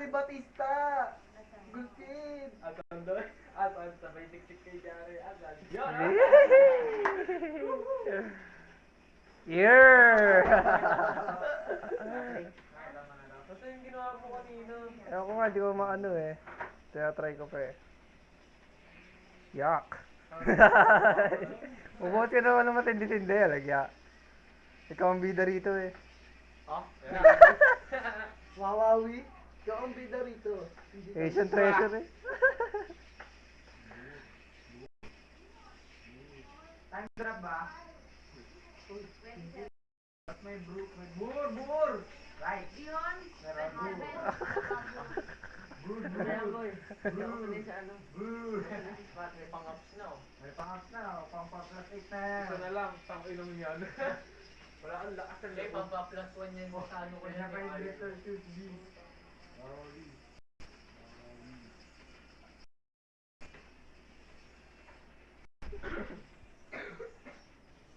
si Batista! Gulpin! Asan doon? Asan? Sabay tik-tik kay Jari. Asan? Yun! Yeah! Basta yung ginawa mo kanina. Ewan ko nga, di ko maano eh. Tinatry ko pa eh. Yak! Mabuti ka naman na matindi-tindi, lagya. Ikaw ang bida rito eh. Oh? Wawawi! Ikaw ang bida rito. Asian treasure eh. Time drop ba? May bur! Right. Yun. Meron bur. Bur. May pang-ups na oh. May pang-ups na, pang plus 8 na. Isa na lang, pang inom yan. Wala kang lakas ng Hindi, pang-plus 1 yan sa ano ko Kaya yan. kayo dito, shoot B. Oh,